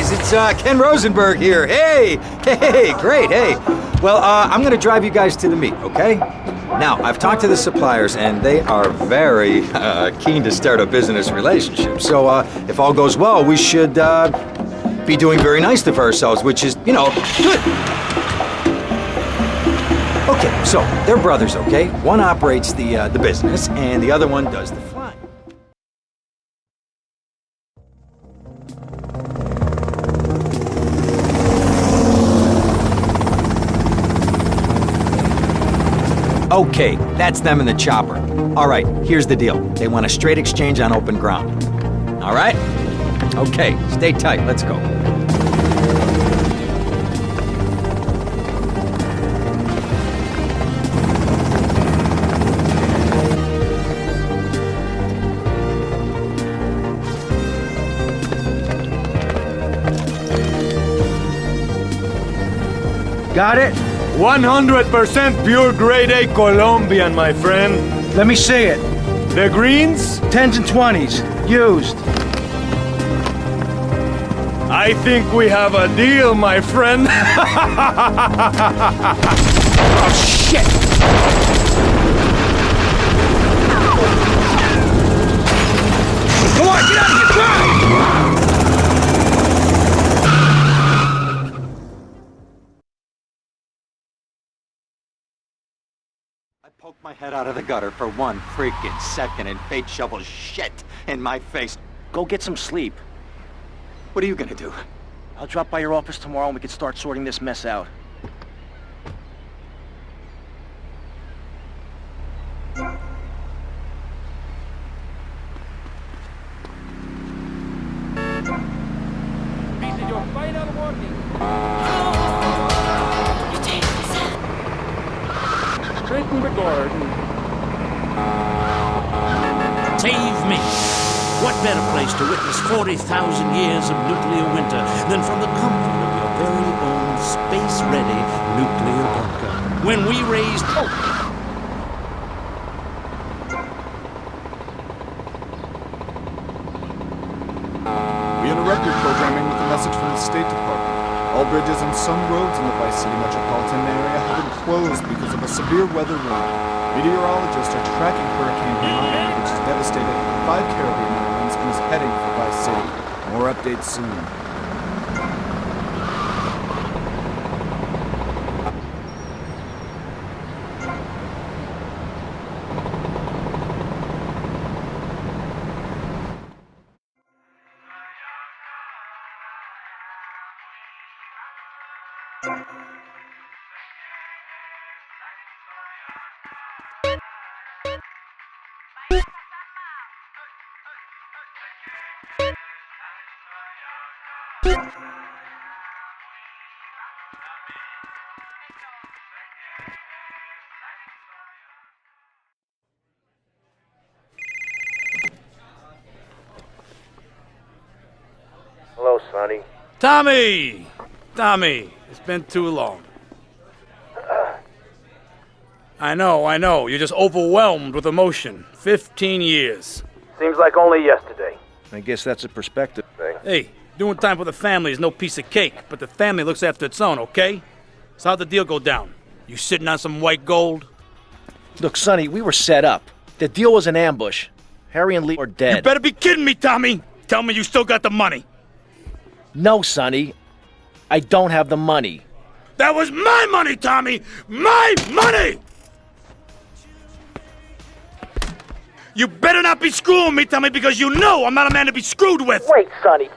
guys, it's Ken Rosenberg here. Hey, great, hey. Well, I'm gonna drive you guys to the meet, okay? Now, I've talked to the suppliers, and they are very keen to start a business relationship. So, if all goes well, we should be doing very nicely for ourselves, which is, good. Okay, so they're brothers, okay? One operates the business, and the other one does the flying. Okay, that's them in the chopper. All right, here's the deal. They want a straight exchange on open ground. All right? Okay, stay tight. Let's go. Got it? 100% pure grade A Colombian, my friend. Let me see it. The greens? 10s and 20s. Used. I think we have a deal, my friend. Oh, shit! Come on, get out of here! Drive! I poked my head out of the gutter for 1 freaking second and fate shovels shit in my face. Go get some sleep. What are you gonna do? I'll drop by your office tomorrow and we can start sorting this mess out. This is your final warning. Straighten the garden. Save me! What better place to witness 40,000 years of nuclear winter than from the comfort of your very own space-ready nuclear bunker? When we raised hope. We interrupt your programming with a message from the State Department. All bridges and some roads in the Vice City metropolitan area have been closed because of a severe weather warning. Meteorologists are tracking Hurricane Ryan, which has devastated 5 Caribbean islands and is heading for Vice City. More updates soon. Hello, Sonny. Tommy, it's been too long. I know, you're just overwhelmed with emotion. 15 years. Seems like only yesterday. I guess that's a perspective thing. Hey, doing time for the family is no piece of cake, but the family looks after its own, okay? So how'd the deal go down? You sitting on some white gold? Look, Sonny, we were set up. The deal was an ambush. Harry and Lee are dead. You better be kidding me, Tommy! Tell me you still got the money. No, Sonny. I don't have the money. That was my money, Tommy! My money! You better not be screwing me, Tommy, because you know I'm not a man to be screwed with! Wait, Sonny.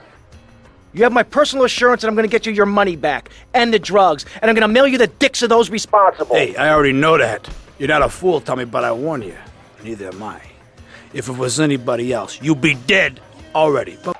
You have my personal assurance that I'm gonna get you your money back, and the drugs, and I'm gonna mail you the dicks of those responsible. Hey, I already know that. You're not a fool, Tommy, but I warn you. Neither am I. If it was anybody else, you'd be dead already. But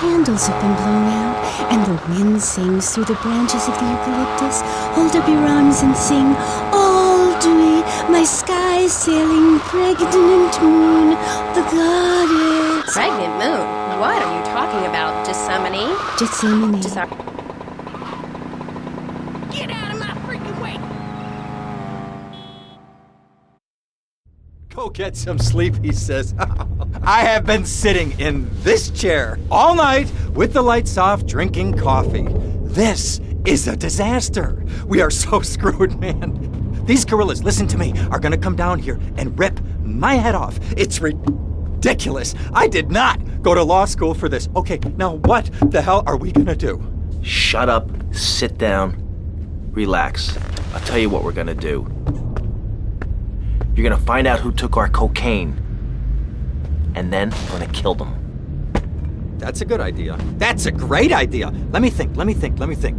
Candles have been blown out, and the wind sings through the branches of the eucalyptus. Hold up your arms and sing, all do we my sky sailing pregnant moon, the goddess. Pregnant moon? What are you talking about, Gethsemane? Gethsemane. Get out of my freaking way! Go get some sleep, he says. I have been sitting in this chair all night with the lights off, drinking coffee. This is a disaster. We are so screwed, man. These gorillas, listen to me, are gonna come down here and rip my head off. It's ridiculous. I did not go to law school for this. Okay, now what the hell are we gonna do? Shut up, sit down, relax. I'll tell you what we're gonna do. You're gonna find out who took our cocaine, and then we're gonna kill them. That's a good idea. That's a great idea. Let me think.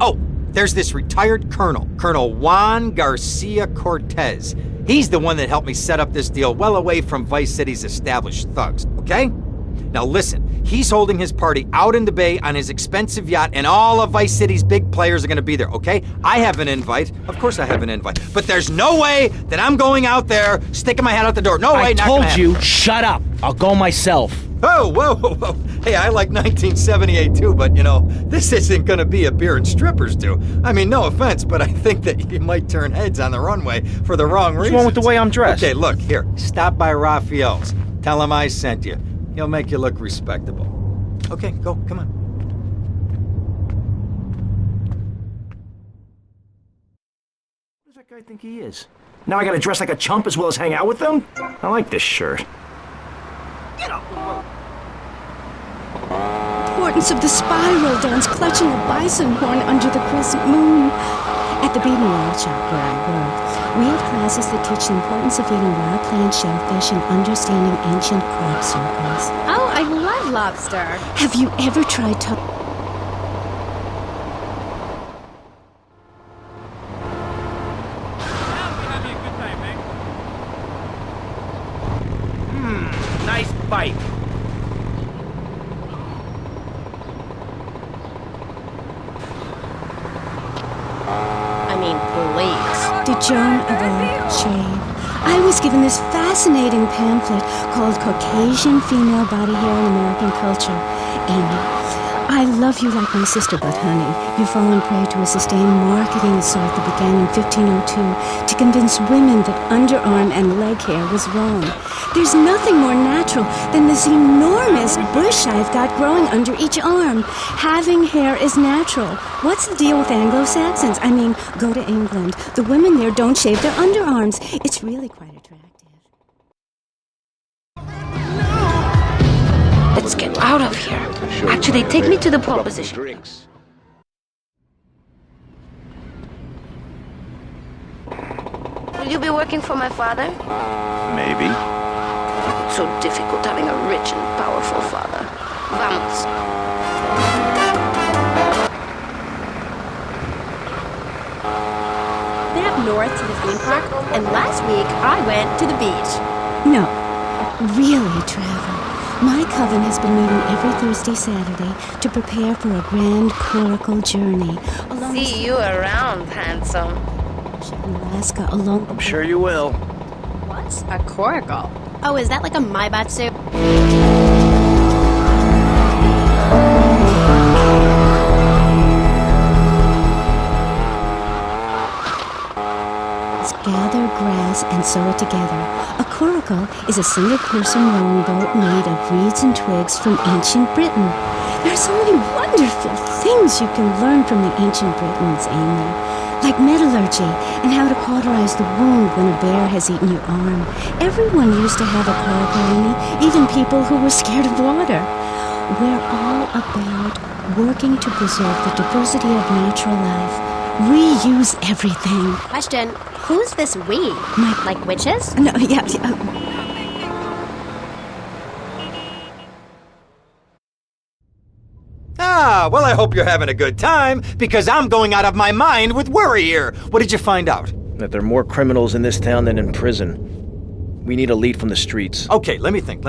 Oh, there's this retired colonel, Colonel Juan Garcia Cortez. He's the one that helped me set up this deal well away from Vice City's established thugs, okay? Now listen, he's holding his party out in the bay on his expensive yacht, and all of Vice City's big players are gonna be there, okay? I have an invite. Of course I have an invite. But there's no way that I'm going out there, sticking my head out the door. No way, I not told gonna you, happen. shut up. I'll go myself. Oh, whoa. Hey, I like 1978 too, but you know, this isn't gonna be a beer and strippers do. I mean, no offense, but I think that you might turn heads on the runway for the wrong reasons. What's wrong with the way I'm dressed? Okay, look, here, stop by Raphael's. Tell him I sent you. He'll make you look respectable. Okay, go, come on. Who does that guy think he is? Now I gotta dress like a chump as well as hang out with them? I like this shirt. Importance of the spiral dance, clutching a bison horn under the crescent moon. At the beating wild shop where I work, we have classes that teach the importance of eating wild plant shellfish and understanding ancient crop circles. Oh, I love lobster. Have you ever tried Nice bite. Did Joan of Arc shave? I was given this fascinating pamphlet called Caucasian Female Body Hair in American Culture. Amy, I love you like my sister, but honey, you've fallen prey to a sustained marketing assault that began in 1502 to convince women that underarm and leg hair was wrong. There's nothing more natural than this enormous bush I've got growing under each arm. Having hair is natural. What's the deal with Anglo-Saxons? I mean, go to England. The women there don't shave their underarms. It's really quite attractive. Let's get out of here. Actually, take me to the proposition. Will you be working for my father? Maybe. So difficult having a rich and powerful father. Vamos. They up north to the theme park, and last week I went to the beach. No, really, Trevor. My coven has been meeting every Thursday, Saturday to prepare for a grand coracle journey. See you around, handsome. In Alaska, along. I'm sure you will. What's a coracle? Oh, is that like a maibatsu? Gather grass and sew it together. A coracle is a single-person rowing boat made of reeds and twigs from ancient Britain. There are so many wonderful things you can learn from the ancient Britons, Amy. Like metallurgy and how to cauterize the wound when a bear has eaten your arm. Everyone used to have a coracle, Amy, even people who were scared of water. We're all about working to preserve the diversity of natural life. Reuse everything. Question, who's this we? Like witches? No, yeah. Ah, well, I hope you're having a good time, because I'm going out of my mind with worry here. What did you find out? That there are more criminals in this town than in prison. We need a lead from the streets. Okay, let me think.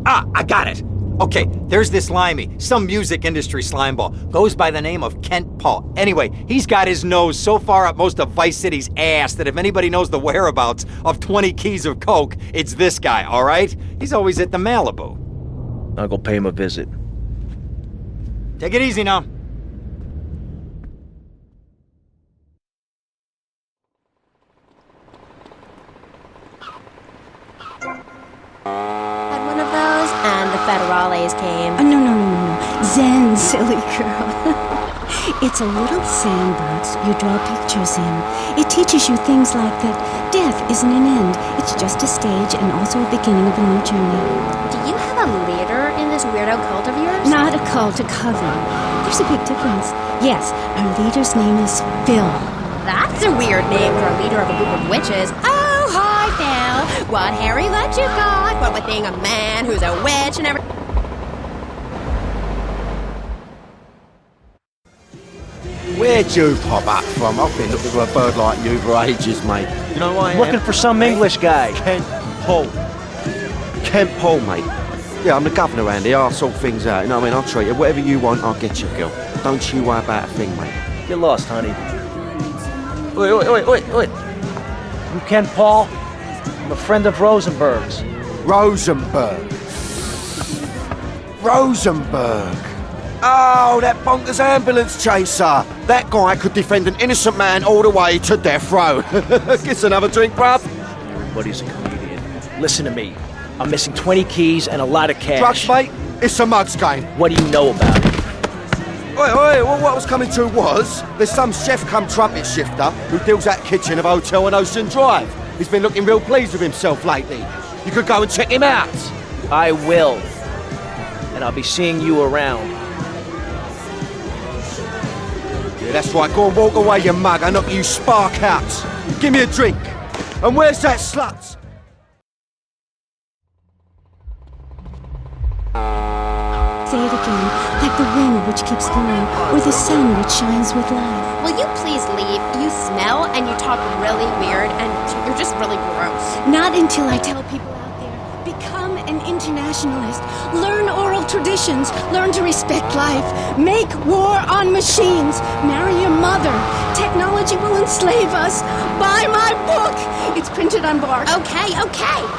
Ah, I got it. Okay, there's this limey, some music industry slimeball. Goes by the name of Kent Paul. Anyway, he's got his nose so far up most of Vice City's ass that if anybody knows the whereabouts of 20 keys of coke, it's this guy, all right? He's always at the Malibu. I'll go pay him a visit. Take it easy now. Had one of those, and the federales came. No. Zen, silly girl. It's a little sandbox you draw pictures in. It teaches you things like that death isn't an end. It's just a stage and also a beginning of a new journey. Do you have a leader in this weirdo cult of yours? Not a cult, a coven. There's a big difference. Yes, our leader's name is Phil. That's a weird name for a leader of a group of witches. Oh, hi, Phil. What hairy luck you got? What with being a man who's a witch and everything? Where'd you pop up from? I've been looking for a bird like you for ages, mate. You know why I am? Looking for some English guy. Kent Paul. Kent Paul, mate. Yeah, I'm the governor around here. I'll sort things out. You know what I mean? I'll treat you. Whatever you want, I'll get you, girl. Don't you worry about a thing, mate. Get lost, honey. Oi. You Ken Paul? I'm a friend of Rosenberg's. Rosenberg. Oh, that bonkers ambulance chaser. That guy could defend an innocent man all the way to death row. Get another drink, bruv. Everybody's a comedian. Listen to me. I'm missing 20 keys and a lot of cash. Drugs, mate? It's a mug's game. What do you know about it? Well, what I was coming to was, there's some chef come trumpet shifter who deals that kitchen of a hotel on Ocean Drive. He's been looking real pleased with himself lately. You could go and check him out. I will. And I'll be seeing you around. Yeah, that's right. Go and walk away, you mug. I knock you spark out. Give me a drink. And where's that slut? Say it again, like the wind which keeps going, or the sun which shines with life. Will you please leave? You smell and you talk really weird and you're just really gross. Not until I tell people out there, become an internationalist, learn oral traditions, learn to respect life, make war on machines, marry your mother. Technology will enslave us. Buy my book. It's printed on bark. Okay.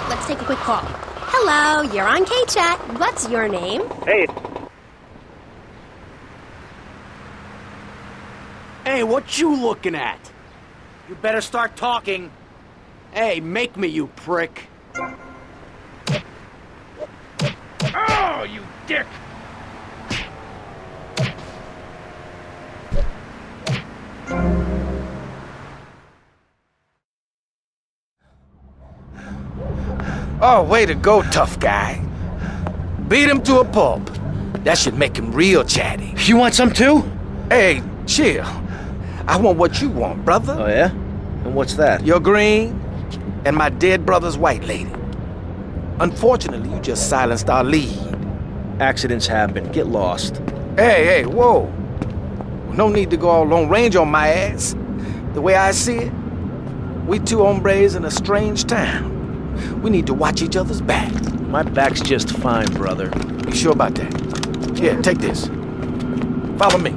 Let's take a quick call. Hello, you're on K-Chat. What's your name? Hey, what you looking at? You better start talking. Hey, make me, you prick. Oh, you dick! Oh, way to go, tough guy. Beat him to a pulp. That should make him real chatty. You want some too? Hey, chill. I want what you want, brother. Oh, yeah? And what's that? Your green and my dead brother's white lady. Unfortunately, you just silenced our lead. Accidents happen. Get lost. Hey, whoa. No need to go all long range on my ass. The way I see it, we two hombres in a strange town. We need to watch each other's back. My back's just fine, brother. You sure about that? Here, take this. Follow me.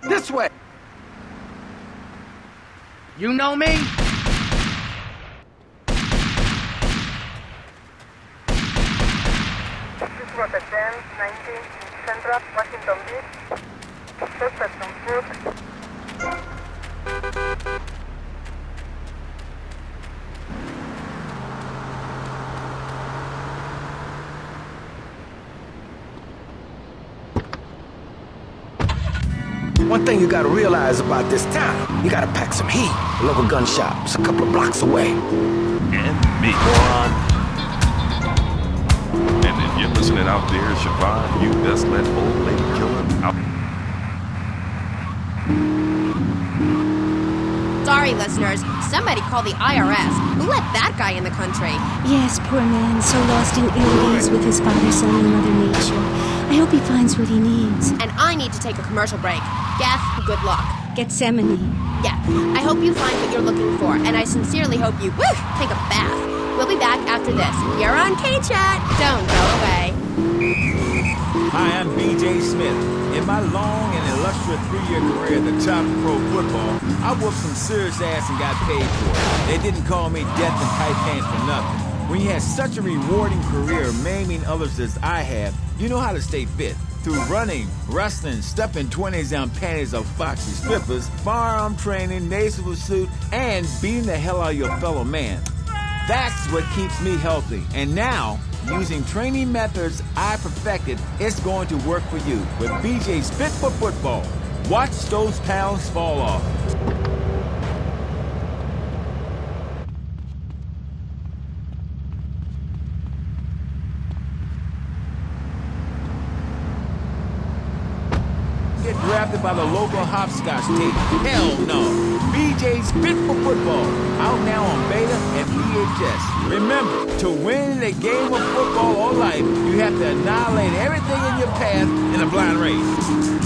This way. You know me? This is Route 10, 19, Central, Washington Beach. Suspect on foot. One thing you gotta realize about this town, you gotta pack some heat. The local gun shop's a couple of blocks away. And me. Moron. And if you're listening out there, Siobhan, you best let old lady killer out. Sorry, listeners. Somebody call the IRS. Who let that guy in the country? Yes, poor man, so lost in ill ease with his father, son, and Mother Nature. I hope he finds what he needs. And I need to take a commercial break. Gaff, good luck. Gethsemane. Yeah, I hope you find what you're looking for, and I sincerely hope you, take a bath. We'll be back after this. You're on K-Chat. Don't go away. Hi, I'm B.J. Smith. In my long and illustrious 3-year career at the top of pro football, I whooped some serious ass and got paid for it. They didn't call me death and tight pants for nothing. When you have such a rewarding career maiming others as I have, you know how to stay fit. Through running, wrestling, stuffing 20s down panties of foxy strippers, firearm training, nasal pursuit, and beating the hell out of your fellow man. That's what keeps me healthy. And now, using training methods I perfected, it's going to work for you with BJ's Fit for Football. Watch those pounds fall off. Get drafted by the local hopscotch team? Hell no. BJ's Fit for Football. Out now on beta and VHS. Remember, to win a game of football or life, you have to annihilate everything in your path in a blind race.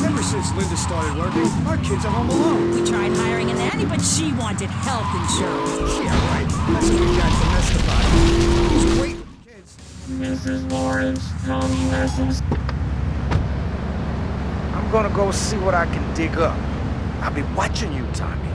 Ever since Linda started working, our kids are home alone. We tried hiring a nanny, but she wanted health insurance. Yeah, right. That's what we got domestified. These great kids. Mrs. Lawrence, Tommy Lessons. I'm gonna go see what I can dig up. I'll be watching you, Tommy.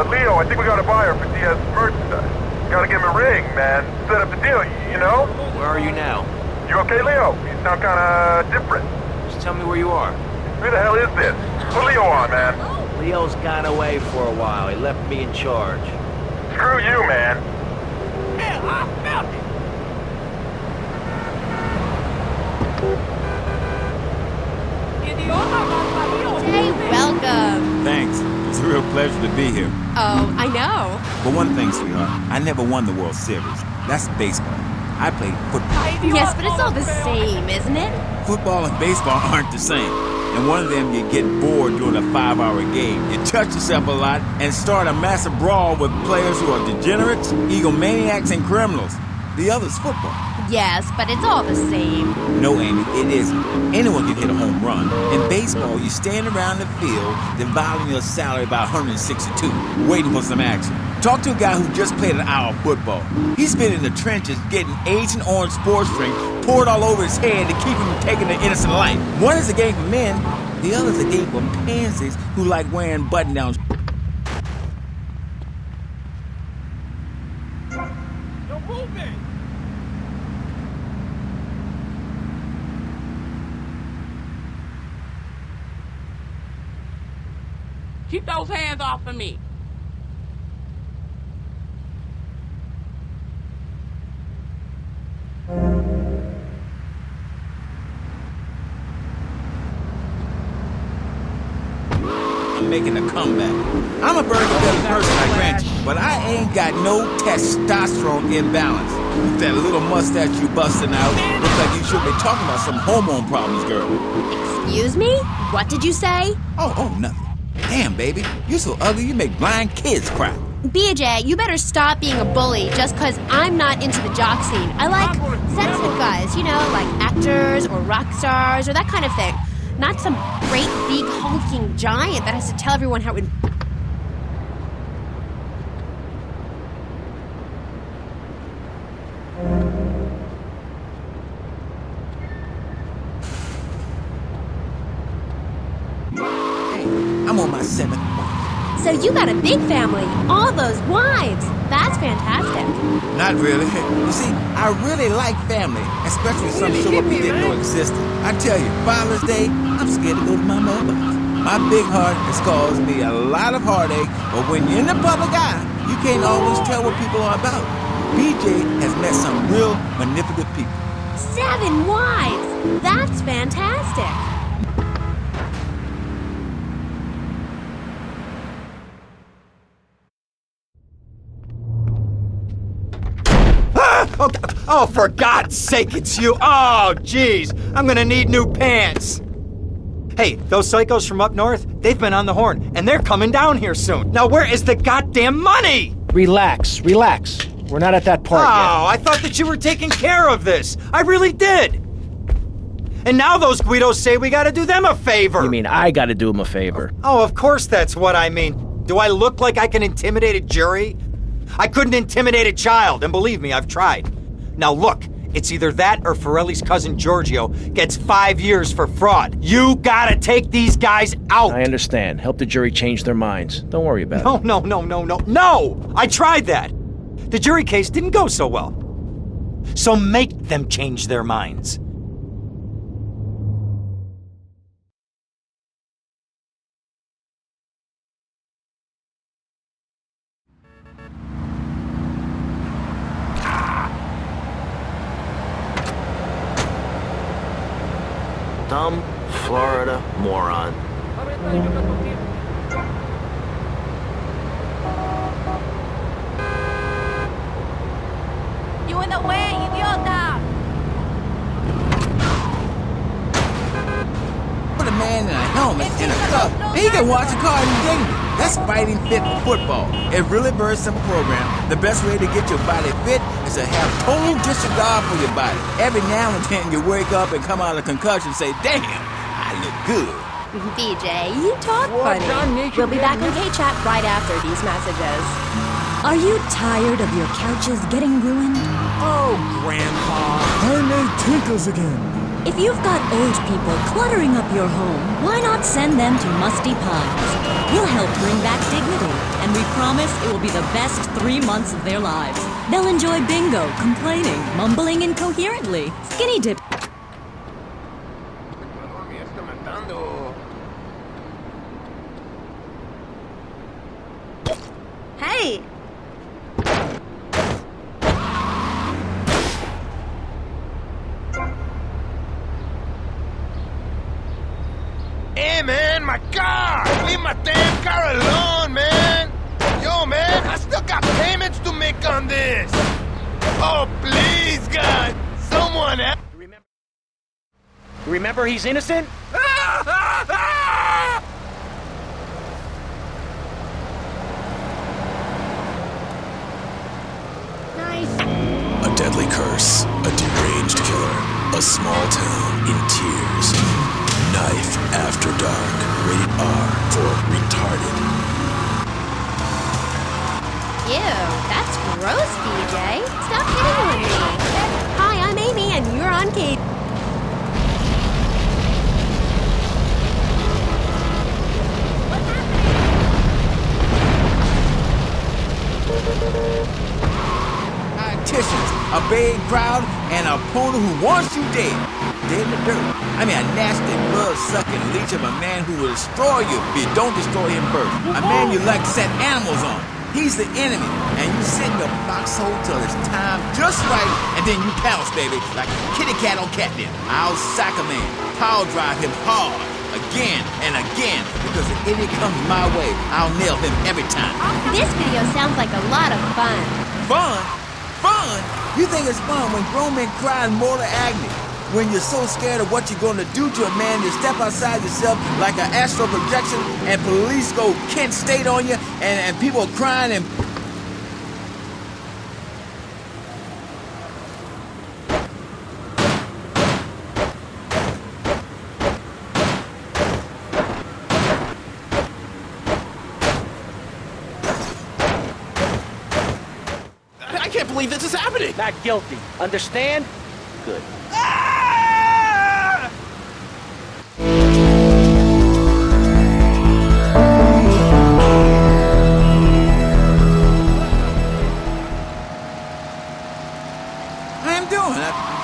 Leo, I think we got a buyer for Diaz's merchandise. Gotta give him a ring, man. Set up the deal, you know? Where are you now? You okay, Leo? You sound kinda different. Just tell me where you are. Who the hell is this? Put Leo on, man. Leo's gone away for a while. He left me in charge. Screw you, man. Yeah, I felt it. Hey, welcome. Thanks. It's a real pleasure to be here. Oh, I know. But one thing, sweetheart, I never won the World Series. That's baseball. I played football. Yes, but it's all the same, isn't it? Football and baseball aren't the same. And one of them, you get bored during a 5-hour game. You touch yourself a lot and start a massive brawl with players who are degenerates, egomaniacs, and criminals. The other's football. Yes, but it's all the same. No, Amy, it isn't. Anyone can hit a home run. In baseball, you stand around the field, dividing your salary by 162, waiting for some action. Talk to a guy who just played an hour of football. He's been in the trenches getting Agent Orange sports drink poured all over his head to keep him from taking an innocent life. One is a game for men, the other is a game for pansies who like wearing button-downs. Don't move me! Keep those hands off of me. I'm making a comeback. I'm a burger-belly person, I grant you, but I ain't got no testosterone imbalance. With that little mustache you busting out, looks like you should be talking about some hormone problems, girl. Excuse me? What did you say? Oh, nothing. Damn, baby, you're so ugly you make blind kids cry. BJ, you better stop being a bully just because I'm not into the jock scene. I like sensitive guys, you know, like actors or rock stars or that kind of thing. Not some great big hulking giant that has to tell everyone how... I'm on my 7th wife. So you got a big family, all those wives. That's fantastic. Not really. You see, I really like family, especially some show up you didn't know existed. I tell you, Father's Day, I'm scared to go to my mother's. My big heart has caused me a lot of heartache, but when you're in the public eye, you can't always tell what people are about. BJ has met some real magnificent people. 7 wives. That's fantastic. Oh, for God's sake, it's you. Oh, jeez. I'm gonna need new pants. Hey, those psychos from up north, they've been on the horn, and they're coming down here soon. Now, where is the goddamn money? Relax. We're not at that part yet. Oh, I thought that you were taking care of this. I really did. And now those Guidos say we gotta do them a favor. You mean I gotta do him a favor? Oh, of course that's what I mean. Do I look like I can intimidate a jury? I couldn't intimidate a child, and believe me, I've tried. Now look, it's either that or Forelli's cousin Giorgio gets 5 years for fraud. You gotta take these guys out. I understand. Help the jury change their minds. Don't worry about it. No! I tried that. The jury case didn't go so well. So make them change their minds. Dumb Florida moron. You in the way, idiota! Put a man in a helmet and a cup, and he can watch a car in danger. That's fighting fit for football. It really very simple program. The best way to get your body fit is to have total disregard for your body. Every now and then you wake up and come out of concussion and say, damn, I look good. BJ, you talk funny. We'll be back on K-Chat right after these messages. Are you tired of your couches getting ruined? Oh, Grandpa. Her name tinkles again. If you've got old people cluttering up your home, why not send them to Musty Pies? We'll help bring back dignity, and we promise it will be the best 3 months of their lives. They'll enjoy bingo, complaining, mumbling incoherently, skinny dip. Hey! Hey, man, my car! Leave my damn car alone, man! Yo, man, I still got payments to make on this! Oh, please, God! Someone help! Remember he's innocent? A deadly curse, a deranged killer, a small town in tears. Knife After Dark, rated R for retarded. Ew, that's gross, BJ. Stop hitting on me. Hi, I'm Amy, and you're on Kate. Politicians, a big crowd, and an opponent who wants you dead. Dead in the dirt. I mean, a nasty, blood-sucking leech of a man who will destroy you if you don't destroy him first. A man you like to set animals on. He's the enemy, and you sit in the foxhole till it's time just right, and then you pounce, baby, like a kitty cat on catnip. I'll sack a man, power drive him hard, again and again, because if any comes my way, I'll nail him every time. This video sounds like a lot of fun. Fun? Fun? You think it's fun when grown men cry in mortal agony? When you're so scared of what you're gonna do to a man, you step outside yourself like an astral projection, and police go Kent State on you, and people are crying and... I can't believe this is happening. Not guilty. Understand? Good.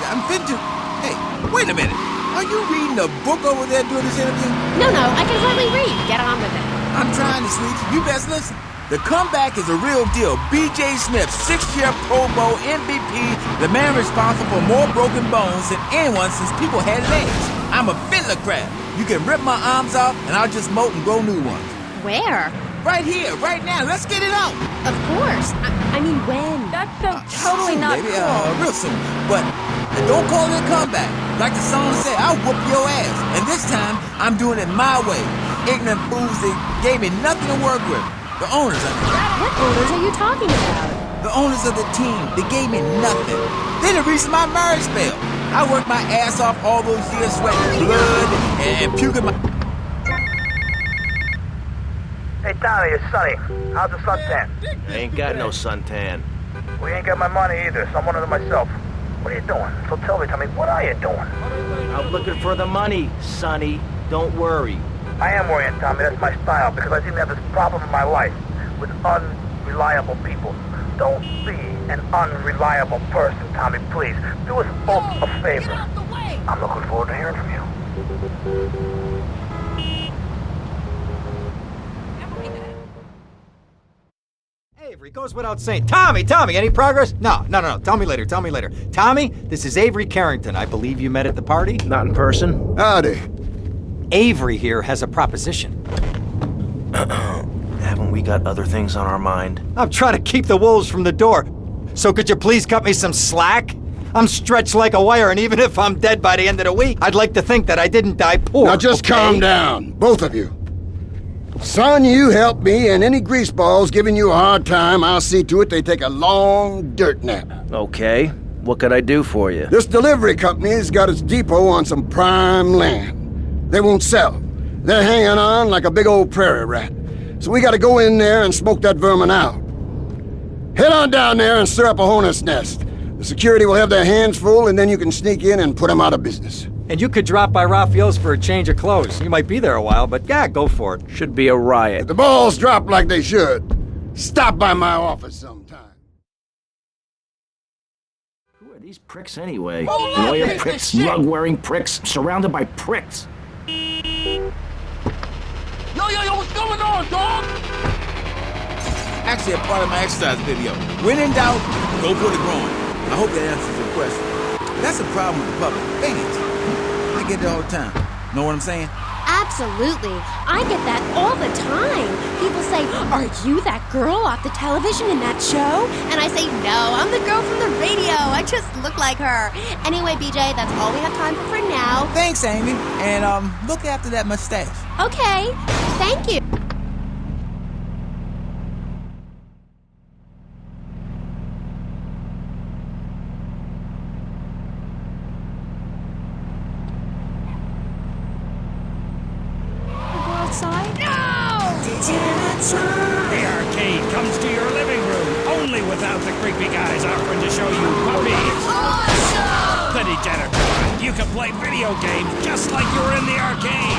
I'm fit to... Hey, wait a minute. Are you reading a book over there during this interview? No, I can hardly read. Get on with it. I'm trying to, sweet. You best listen. The comeback is a real deal. B.J. Smith, 6-year Pro Bowl MVP, the man responsible for more broken bones than anyone since people had legs. I'm a fiddler crab. You can rip my arms off, and I'll just molt and grow new ones. Where? Right here, right now. Let's get it out. Of course. I mean, when? That's so totally not Baby, cool. real soon. But don't call it a comeback. Like the song said, I'll whoop your ass. And this time, I'm doing it my way. Ignorant fools, they gave me nothing to work with. The owners, I mean. What owners are you talking about? The owners of the team, they gave me nothing. They're the reason my marriage failed. I worked my ass off all those years, sweating blood and puking my... Hey, Tommy, it's Sonny. How's the suntan? I ain't got no suntan. We ain't got my money either, so I'm wondering to myself. What are you doing? So tell me, Tommy, what are you doing? I'm looking for the money, Sonny. Don't worry. I am worrying, Tommy. That's my style, because I seem to have this problem in my life with unreliable people. Don't be an unreliable person, Tommy, please. Do us both a favor. I'm looking forward to hearing from you. Avery, goes without saying. Tommy, any progress? No. Tell me later. Tommy, this is Avery Carrington. I believe you met at the party? Not in person. Howdy. Avery here has a proposition. Haven't we got other things on our mind? I'm trying to keep the wolves from the door. So could you please cut me some slack? I'm stretched like a wire, and even if I'm dead by the end of the week, I'd like to think that I didn't die poor. Now just calm down, both of you. Son, you help me, and any greaseballs giving you a hard time, I'll see to it they take a long dirt nap. Okay. What could I do for you? This delivery company's got its depot on some prime land. They won't sell. They're hanging on like a big old prairie rat. So we gotta go in there and smoke that vermin out. Head on down there and stir up a hornet's nest. The security will have their hands full, and then you can sneak in and put them out of business. And you could drop by Raphael's for a change of clothes. You might be there a while, but yeah, go for it. Should be a riot. If the balls drop like they should, stop by my office sometime. Who are these pricks anyway? Lawyer pricks, rug-wearing pricks, surrounded by pricks. Yo, what's going on, dog? Actually, a part of my exercise video. When in doubt, go for the groin. I hope that answers your question. That's a problem with the public, ain't it? I get it all the time. Know what I'm saying? Absolutely. I get that all the time. People say, "Are you that girl off the television in that show?" And I say, "No, I'm the girl from the radio. I just look like her." Anyway, BJ, that's all we have time for now. Thanks, Amy. And, look after that mustache. Okay. Thank you. The arcade comes to your living room, only without the creepy guys offering to show you puppies. Awesome! The Degenitron. You can play video games just like you were in the arcade.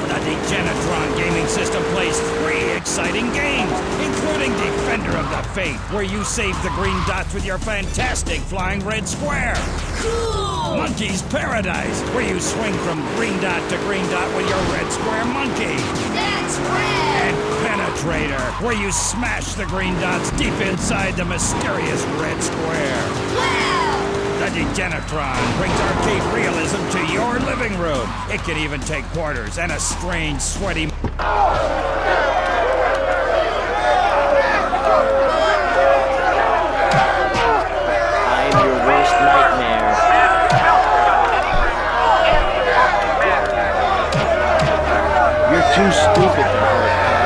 The Degenitron gaming system plays 3 exciting games, including Defender of the Faith, where you save the green dots with your fantastic flying red square. Cool! Monkey's Paradise, where you swing from green dot to green dot with your red square monkey. That's red! And Penetrator, where you smash the green dots deep inside the mysterious red square. Wow! The Degenitron brings arcade realism to your living room. It can even take quarters and a strange, sweaty... I'm your worst nightmare. You're too stupid to hurt, pal.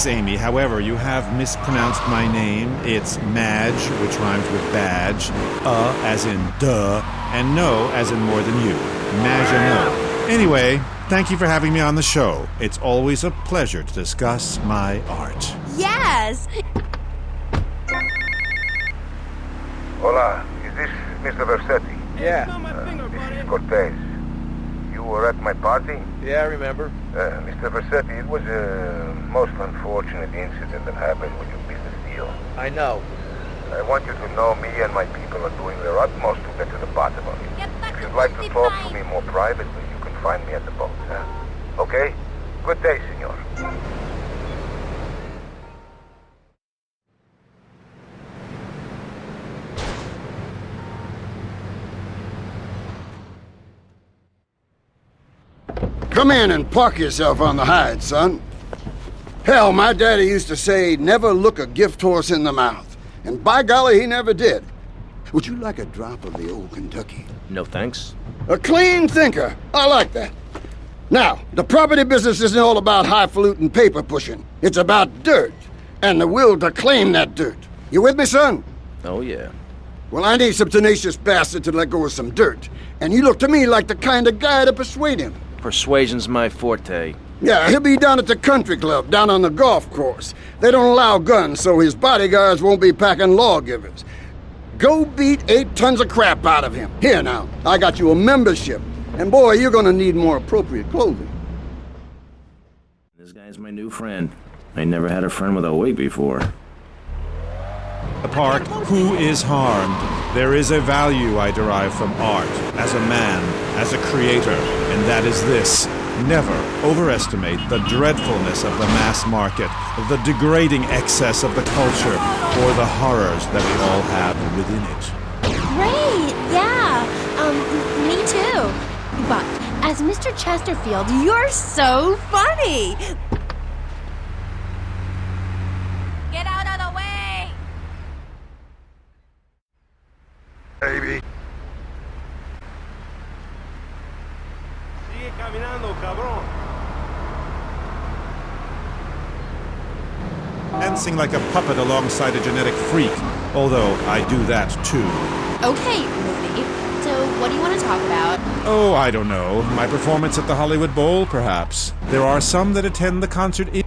Miss Amy. However, you have mispronounced my name. It's Madge, which rhymes with badge. As in duh, and no as in more than you. Maginot. Anyway, thank you for having me on the show. It's always a pleasure to discuss my art. Yes! Hola, is this Mr. Versetti? Yeah. This is Cortez. You were at my party? Yeah, I remember. Mr. Versetti, it was a most unfortunate incident that happened with your business deal. I know. I want you to know me and my people are doing their utmost to get to the bottom of it. If you'd like to talk to me more privately, you can find me at the boat, huh? Okay? Good day, senor. Come in and park yourself on the hide, son. Hell, my daddy used to say, never look a gift horse in the mouth. And by golly, he never did. Would you like a drop of the old Kentucky? No thanks. A clean thinker. I like that. Now, the property business isn't all about highfalutin paper pushing. It's about dirt, and the will to claim that dirt. You with me, son? Oh, yeah. Well, I need some tenacious bastard to let go of some dirt. And you look to me like the kind of guy to persuade him. Persuasion's my forte. Yeah, he'll be down at the country club, down on the golf course. They don't allow guns, so his bodyguards won't be packing lawgivers. Go beat 8 tons of crap out of him. Here now, I got you a membership. And boy, you're gonna need more appropriate clothing. This guy's my new friend. I never had a friend with a wig before. The park, who is harmed? There is a value I derive from art, as a man, as a creator, and that is this. Never overestimate the dreadfulness of the mass market, the degrading excess of the culture, or the horrors that we all have within it. Great, yeah. Me too. But as Mr. Chesterfield, you're so funny. Get out of the way! Baby. Sigue caminando, cabrón. Dancing like a puppet alongside a genetic freak, although I do that too. Okay, Moody. So, what do you want to talk about? Oh, I don't know. My performance at the Hollywood Bowl, perhaps. There are some that attend the concert in...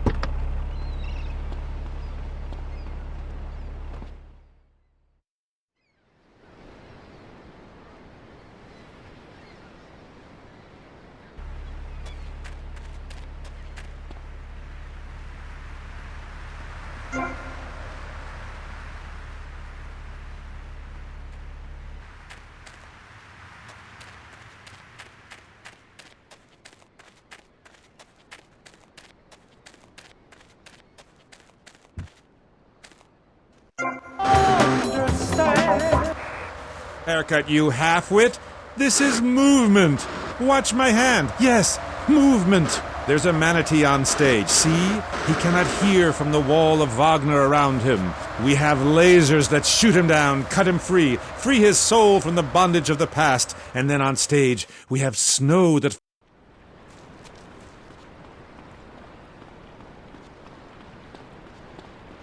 Haircut, you half-wit? This is movement! Watch my hand! Yes, movement! There's a manatee on stage, see? He cannot hear from the wall of Wagner around him. We have lasers that shoot him down, cut him free, free his soul from the bondage of the past, and then on stage, we have snow that...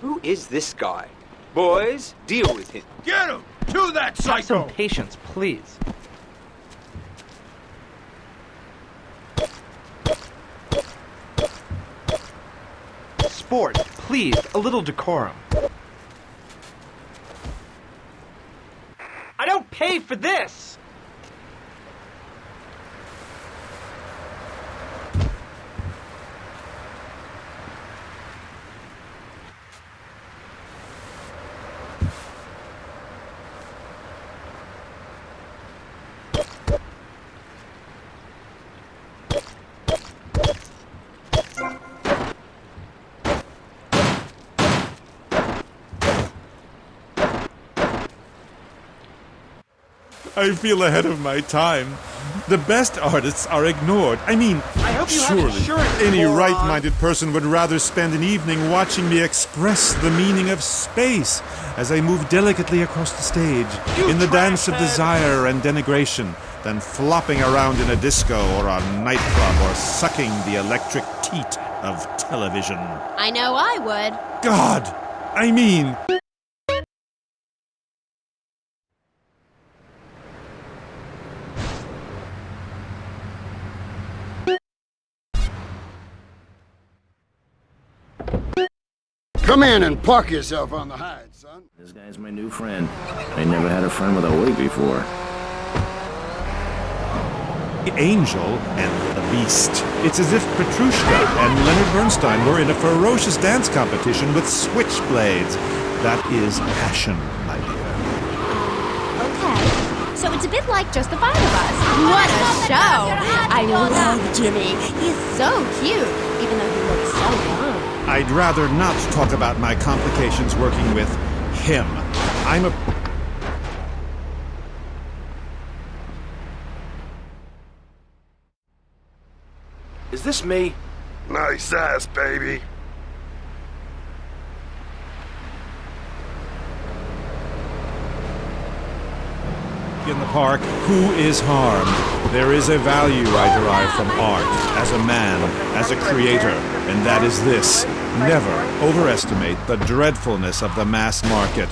Who is this guy? Boys, deal with him. Get him! To that psycho! Have some patience, please. Sport, please, a little decorum. I don't pay for this! I feel ahead of my time. The best artists are ignored. I mean, I hope you have surely insurance, any moron. right-minded person would rather spend an evening watching me express the meaning of space as I move delicately across the stage in the dance of desire and denigration than flopping around in a disco or a nightclub or sucking the electric teat of television. I know I would. God! I mean... Come in and park yourself on the hide, son. This guy's my new friend. I never had a friend with a wig before. The Angel and the Beast. It's as if Petrushka and Leonard Bernstein were in a ferocious dance competition with switchblades. That is passion, my dear. Okay. So it's a bit like just the five of us. What a show! I love Jimmy. He's so cute, even though he looks so young. I'd rather not talk about my complications working with him. I'm a... Is this me? Nice ass, baby. In the park, who is harmed? There is a value I derive from art, as a man, as a creator, and that is this. Never overestimate the dreadfulness of the mass market.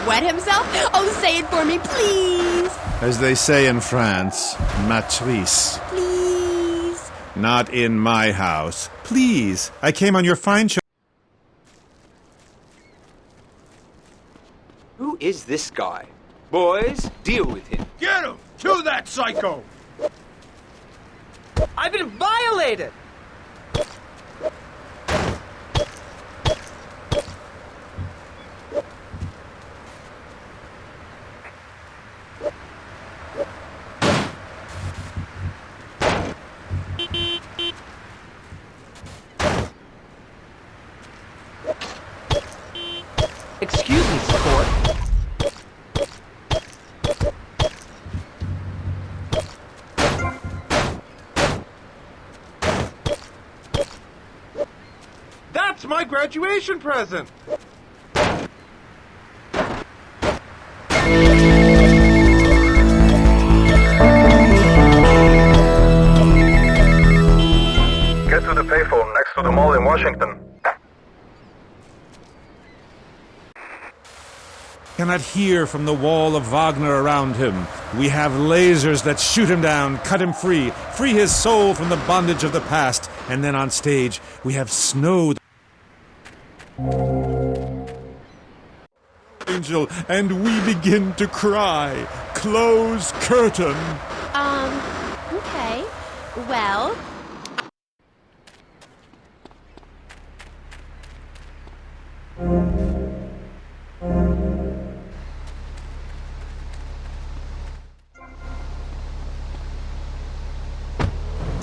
Wet himself? Oh, say it for me, please! As they say in France, matrice. Please? Not in my house. Please. I came on your fine show. Who is this guy? Boys, deal with him. Get him! Kill that psycho! I've been violated! Excuse me, sport. That's my graduation present! Get to the payphone next to the mall in Washington. Cannot hear from the wall of Wagner around him. We have lasers that shoot him down, cut him free, free his soul from the bondage of the past, and then on stage we have snow. Angel, and we begin to cry. Close curtain. Okay. Well,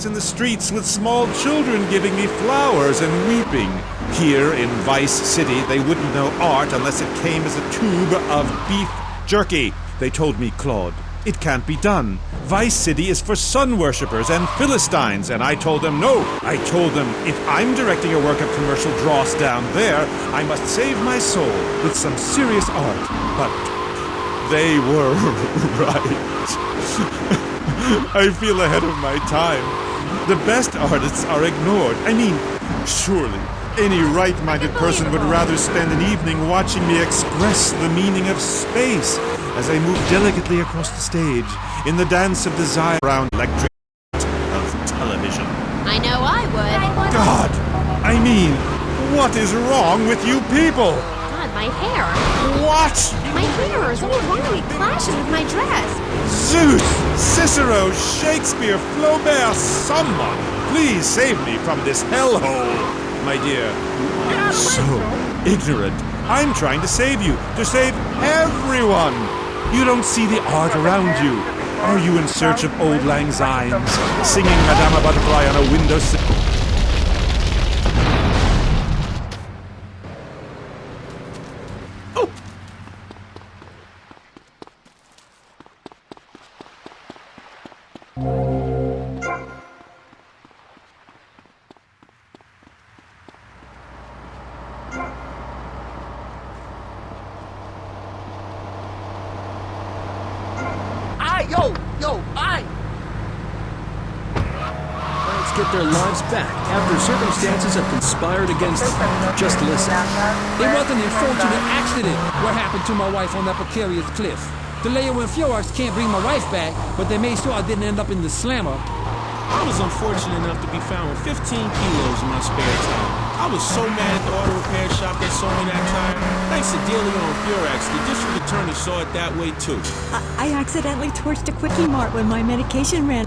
in the streets with small children giving me flowers and weeping. Here in Vice City, they wouldn't know art unless it came as a tube of beef jerky. They told me, Claude, it can't be done. Vice City is for sun worshippers and Philistines, and I told them no. I told them if I'm directing a work of commercial dross down there, I must save my soul with some serious art. But they were right. I feel ahead of my time. The best artists are ignored. I mean, surely any right-minded person would rather spend an evening watching me express the meaning of space as I move delicately across the stage in the dance of desire around electric of television. I know I would. God! I mean, what is wrong with you people? God, my hair. What? My hair is all wrong. It clashes with my dress. Zeus! Cicero! Shakespeare! Flaubert! Someone! Please save me from this hellhole! My dear, you are so ignorant. I'm trying to save you. To save everyone! You don't see the art around you. Are you in search of old lang synes? Singing Madame Butterfly on a windowsill? get their lives back after circumstances have conspired against them. Just listen. It wasn't an unfortunate accident what happened to my wife on that precarious cliff. The layer with fjords can't bring my wife back, but they made sure I didn't end up in the slammer. I was unfortunate enough to be found with 15 kilos in my spare time. I was so mad at the auto repair shop that sold me that tire. Thanks to Dealey on Furax, the district attorney saw it that way too. I accidentally torched a Quickie Mart when my medication ran.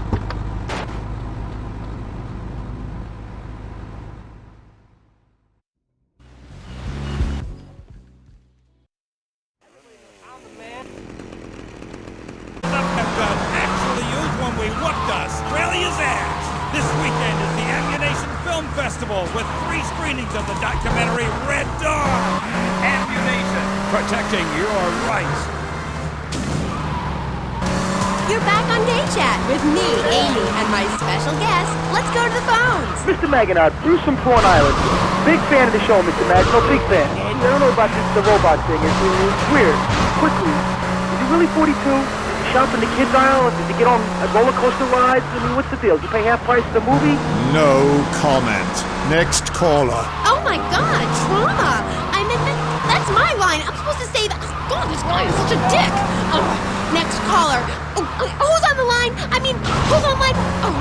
Actually used when we whooped Australia's ass. This weekend is the Ammunition Film Festival with 3 screenings of the documentary Red Dawn. Ammunition, protecting your rights. You're back on Day Chat with me, Amy, and my special guest. Let's go to the phones. Mr. Maginot, Bruce from Prawn Island. Big fan of the show, Mr. Maginot, big fan. I don't know about the robot thing. It's weird. Quickly, is he really 42? Shop in the kids aisle? Did you get on roller coaster rides? I mean, what's the deal? Did you pay half price for the movie? No comment. Next caller. Oh my God, trauma! I meant that's my line. I'm supposed to say that. God, this guy is such a dick. Oh, next caller. Oh, who's on the line? I mean, who's on line? Oh,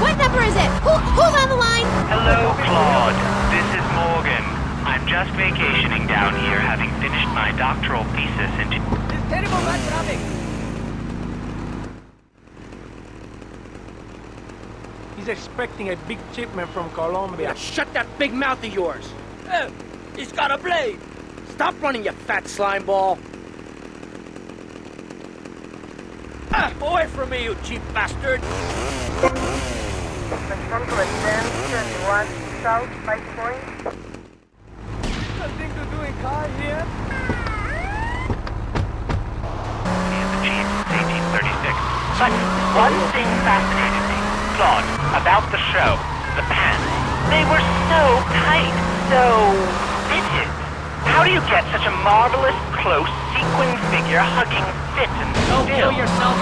what number is it? Who's on the line? Hello, Claude. This is Morgan. I'm just vacationing down here, having finished my doctoral thesis into. There's terrible bad traffic. He's expecting a big shipment from Colombia. Shut that big mouth of yours. He's got a blade. Stop running, you fat slime ball. Away from me, you cheap bastard. Confirm to attend 21 South 5 Point. Nothing to do in car here. He's the chief, 1836. But one thing fascinated me. Claude, about the show, the pants. They were so tight, so fitted. How do you get such a marvelous, close, sequin figure hugging fit and still? Don't kill yourself,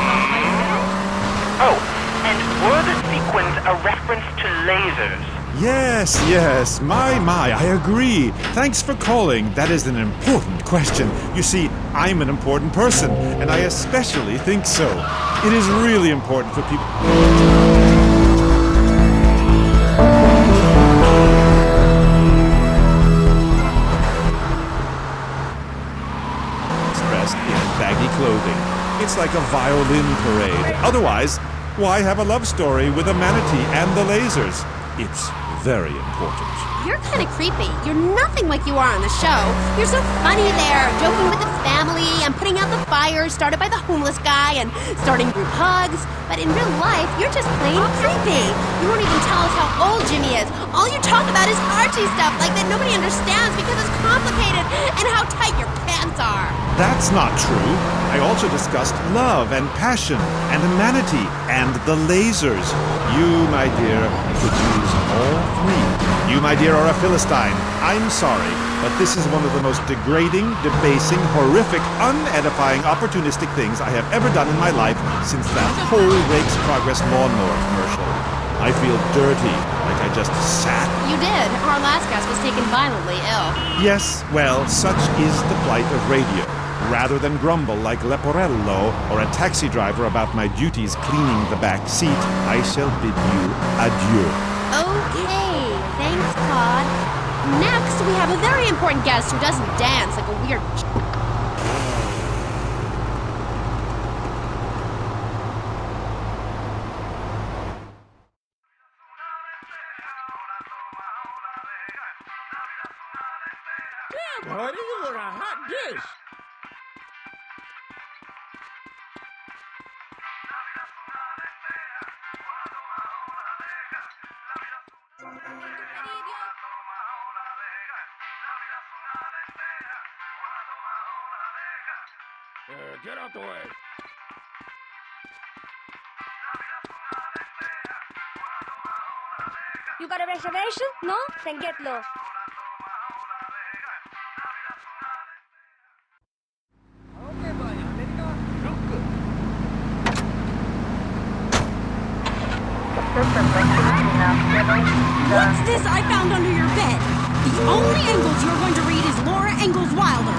Oh, and were the sequins a reference to lasers? Yes, my, I agree. Thanks for calling. That is an important question. You see, I'm an important person, and I especially think so. It is really important for people... Dressed in baggy clothing. It's like a violin parade. Otherwise, why have a love story with a manatee and the lasers? It's very important. You're kind of creepy. You're nothing like you are on the show. You're so funny there, joking with the family and putting out the fires started by the homeless guy and starting group hugs. But in real life, you're just plain creepy. You won't even tell us how old Jimmy is. All you talk about is Archie stuff like that nobody understands because it's complicated and how tight your pants are. That's not true. I also discussed love and passion and a manatee and the lasers. You, my dear, could use all 3. You, my dear, are a Philistine. I'm sorry, but this is one of the most degrading, debasing, horrific, unedifying, opportunistic things I have ever done in my life since that whole Rake's Progress lawnmower commercial. I feel dirty, like I just sat. You did. Our last guest was taken violently ill. Yes, well, such is the plight of radio. Rather than grumble like Leporello or a taxi driver about my duties cleaning the back seat, I shall bid you adieu. Okay, thanks, Claude. Next, we have a very important guest who doesn't dance like a weird... Buddy, you look a hot dish. Get out the way. You got a reservation? No? Then get lost. System 19 now. this I found under your bed. The only Ingalls you're going to read is Laura Ingalls Wilder.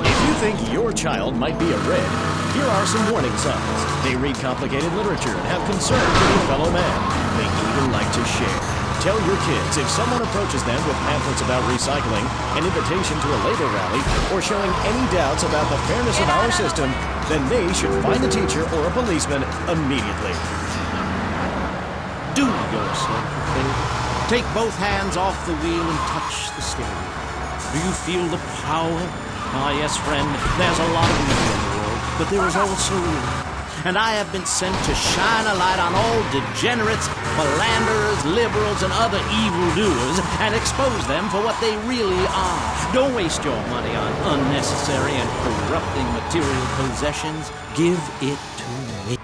If you think your child might be a red, here are some warning signs. They read complicated literature and have concern for their fellow man. They even like to share. Tell your kids if someone approaches them with pamphlets about recycling, an invitation to a labor rally, or showing any doubts about the fairness of our system, then they should find the teacher or a policeman immediately. Do yourself a favor. Take both hands off the wheel and touch the steering. Do you feel the power? Ah, yes, friend, there's a lot of evil in the world, but there is also good. And I have been sent to shine a light on all degenerates, philanderers, liberals, and other evildoers, and expose them for what they really are. Don't waste your money on unnecessary and corrupting material possessions. Give it to me.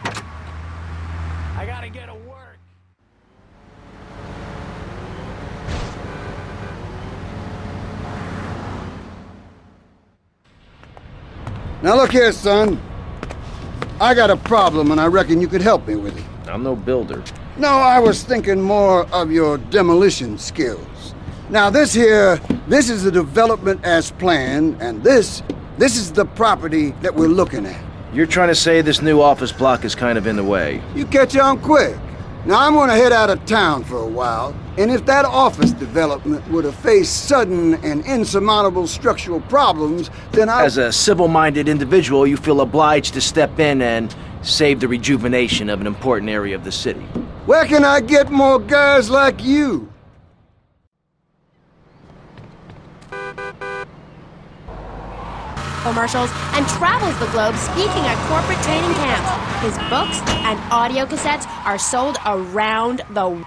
I gotta get to work. Now look here, son. I got a problem, and I reckon you could help me with it. I'm no builder. No, I was thinking more of your demolition skills. Now, this is the development as planned, and this is the property that we're looking at. You're trying to say this new office block is kind of in the way? You catch on quick. Now, I'm gonna head out of town for a while, and if that office development were to face sudden and insurmountable structural problems, then As a civil-minded individual, you feel obliged to step in and save the rejuvenation of an important area of the city. Where can I get more guys like you? Commercials and travels the globe speaking at corporate training camps. His books and audio cassettes are sold around the world.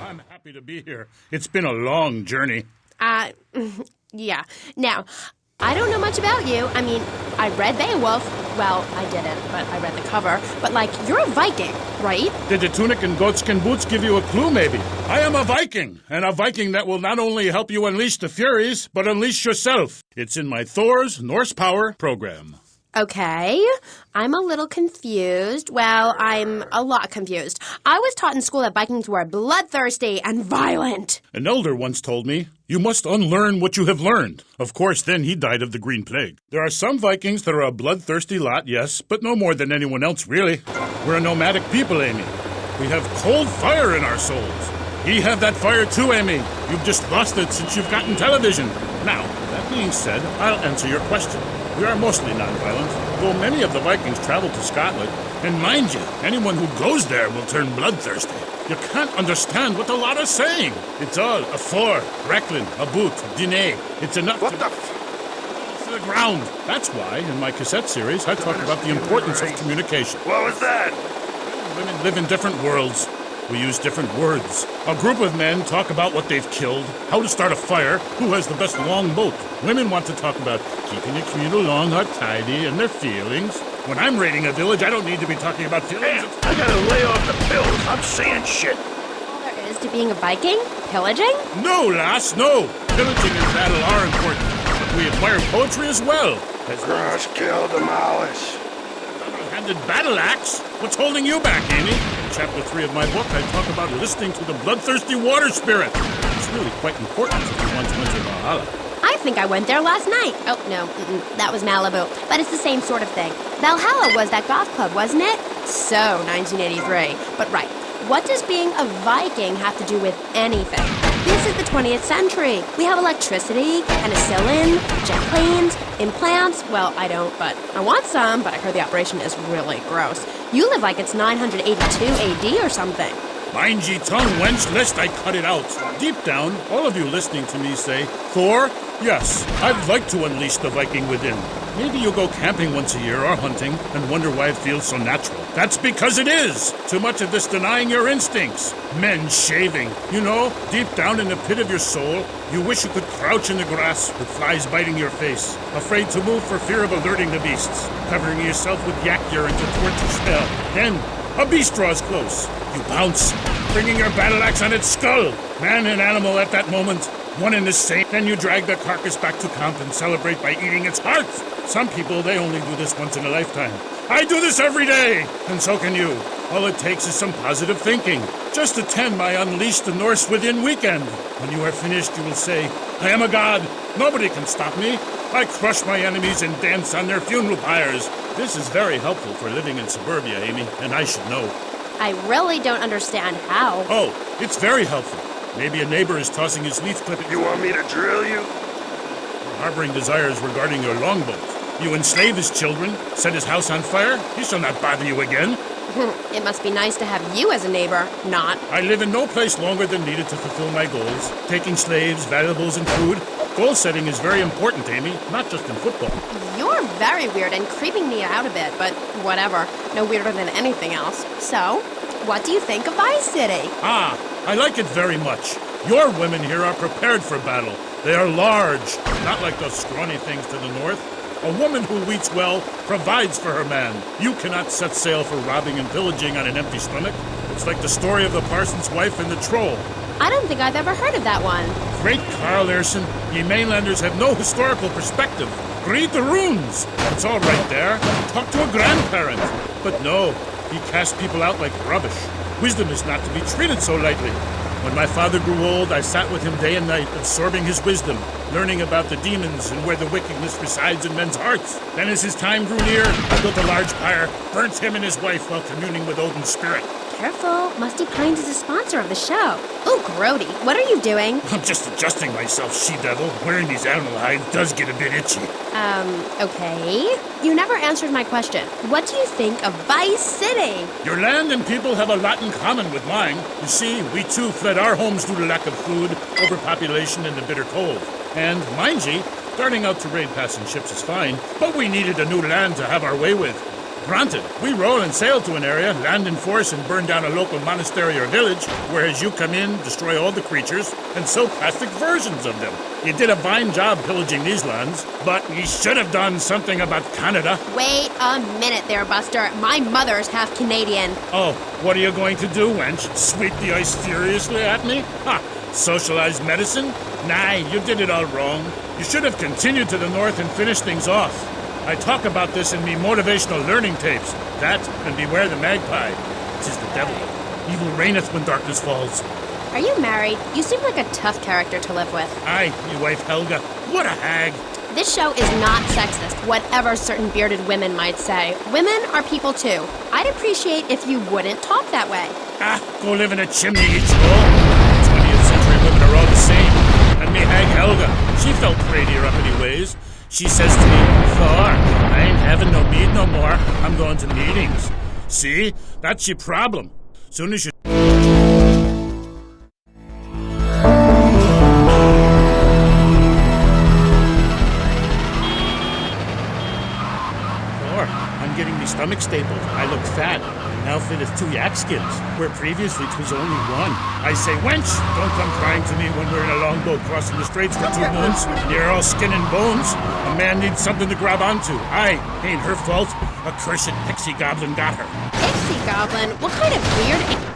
I'm happy to be here. It's been a long journey. Yeah. Now, I don't know much about you. I mean, I read Beowulf. Well, I didn't, but I read the cover. But, like, you're a Viking, right? Did the tunic and goatskin boots give you a clue, maybe? I am a Viking, and a Viking that will not only help you unleash the Furies, but unleash yourself. It's in my Thor's Norse Power program. Okay. I'm a little confused. Well, I'm a lot confused. I was taught in school that Vikings were bloodthirsty and violent. An elder once told me, you must unlearn what you have learned. Of course, then he died of the Green Plague. There are some Vikings that are a bloodthirsty lot, yes, but no more than anyone else, really. We're a nomadic people, Amy. We have cold fire in our souls. We have that fire too, Amy. You've just lost it since you've gotten television. Now, that being said, I'll answer your question. We are mostly non-violent, though many of the Vikings travel to Scotland. And mind you, anyone who goes there will turn bloodthirsty. You can't understand what the lot are saying. It's all a for, Recklin, a boot, dîner. It's enough to the ground. That's why, in my cassette series, I talk about the importance of communication. What was that? Women live in different worlds. We use different words. A group of men talk about what they've killed, how to start a fire, who has the best long boat. Women want to talk about keeping a communal long hut tidy and their feelings. When I'm raiding a village, I don't need to be talking about feelings. I gotta lay off the pills. I'm saying shit. All there is to being a Viking? Pillaging? No, lass, no. Pillaging and battle are important, but we acquire poetry as well. Crush, kill, demolish. Double-handed battle axe? What's holding you back, Amy? In Chapter 3 of my book, I talk about listening to the bloodthirsty water spirit. It's really quite important if you want to enter Valhalla. I think I went there last night. Oh, no, that was Malibu. But it's the same sort of thing. Valhalla was that goth club, wasn't it? So, 1983. But right, what does being a Viking have to do with anything? This is the 20th century. We have electricity, penicillin, jet planes, implants. Well, I don't, but I want some, but I heard the operation is really gross. You live like it's 982 AD or something. Mind ye tongue, wench, lest I cut it out. Deep down, all of you listening to me say, Thor, yes, I'd like to unleash the Viking within. Maybe you'll go camping once a year or hunting and wonder why it feels so natural. That's because it is! Too much of this denying your instincts. Men shaving. You know, deep down in the pit of your soul, you wish you could crouch in the grass with flies biting your face, afraid to move for fear of alerting the beasts, covering yourself with yak urine to thwart your spell. Then, a beast draws close. You pounce, bringing your battle axe on its skull. Man and animal at that moment, one and the same. Then you drag the carcass back to camp and celebrate by eating its heart. Some people, they only do this once in a lifetime. I do this every day, and so can you. All it takes is some positive thinking. Just attend my Unleash the Norse Within weekend. When you are finished, you will say, I am a god. Nobody can stop me. I crush my enemies and dance on their funeral pyres. This is very helpful for living in suburbia, Amy, and I should know. I really don't understand how. Oh, it's very helpful. Maybe a neighbor is tossing his leaf clippings. You want me to drill you? Harboring desires regarding your longboat. You enslave his children, set his house on fire. He shall not bother you again. It must be nice to have you as a neighbor, not. I live in no place longer than needed to fulfill my goals. Taking slaves, valuables, and food. Goal setting is very important, Amy, not just in football. You're very weird and creeping me out a bit, but whatever. No weirder than anything else. So, what do you think of Vice City? Ah, I like it very much. Your women here are prepared for battle. They are large, not like those scrawny things to the north. A woman who eats well provides for her man. You cannot set sail for robbing and pillaging on an empty stomach. It's like the story of the parson's wife and the troll. I don't think I've ever heard of that one. Great Carl Erson, ye mainlanders have no historical perspective. Read the runes. It's all right there. Talk to a grandparent. But no, he cast people out like rubbish. Wisdom is not to be treated so lightly. When my father grew old, I sat with him day and night, absorbing his wisdom, learning about the demons and where the wickedness resides in men's hearts. Then as his time grew near, I built a large pyre, burnt him and his wife while communing with Odin's spirit. Careful, Musty Pines is a sponsor of the show. Ooh, Grody, what are you doing? I'm just adjusting myself, she-devil. Wearing these animal hides does get a bit itchy. Okay. You never answered my question. What do you think of Vice City? Your land and people have a lot in common with mine. You see, we too fled our homes due to lack of food, overpopulation, and the bitter cold. And, mind ye, starting out to raid passing ships is fine, but we needed a new land to have our way with. Granted, we roll and sail to an area, land in force, and burn down a local monastery or village, whereas you come in, destroy all the creatures, and sell plastic versions of them. You did a fine job pillaging these lands, but you should have done something about Canada. Wait a minute there, Buster. My mother's half Canadian. Oh, what are you going to do, wench? Sweep the ice furiously at me? Ha! Socialized medicine? Nah, you did it all wrong. You should have continued to the north and finished things off. I talk about this in me motivational learning tapes. That, and beware the magpie. 'Tis the devil. Evil reigneth when darkness falls. Are you married? You seem like a tough character to live with. Aye, me wife Helga. What a hag. This show is not sexist, whatever certain bearded women might say. Women are people too. I'd appreciate if you wouldn't talk that way. Ah, go live in a chimney, you troll. 20th century women are all the same. And me hag Helga, she felt prettier up anyways. She says to me, Thor, I ain't having no meat no more. I'm going to meetings. See? That's your problem. Soon as you... Thor, I'm getting me stomach stapled. I look fat. Now fitteth 2 yak skins, where previously 'twas only 1. I say, wench, don't come crying to me when we're in a longboat crossing the straits for 2 moons. You're all skin and bones. A man needs something to grab onto. Aye, ain't her fault. A cursed pixie goblin got her. Pixie goblin? What kind of weird...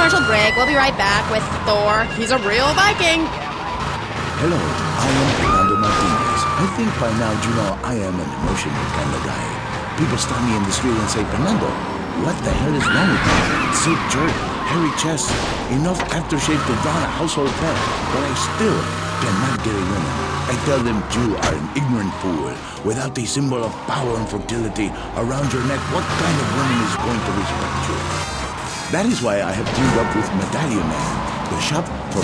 Commercial break. We'll be right back with Thor. He's a real Viking. Hello, I am Fernando Martinez. I think by now you know I am an emotional kind of guy. People stop me in the street and say, Fernando, what the hell is wrong with you? Sick jerk, hairy chest, enough aftershave to drown a household pet, but I still cannot get a woman. I tell them you are an ignorant fool. Without a symbol of power and fertility around your neck, what kind of woman is going to respect you? That is why I have teamed up with Medallion Man, the shop for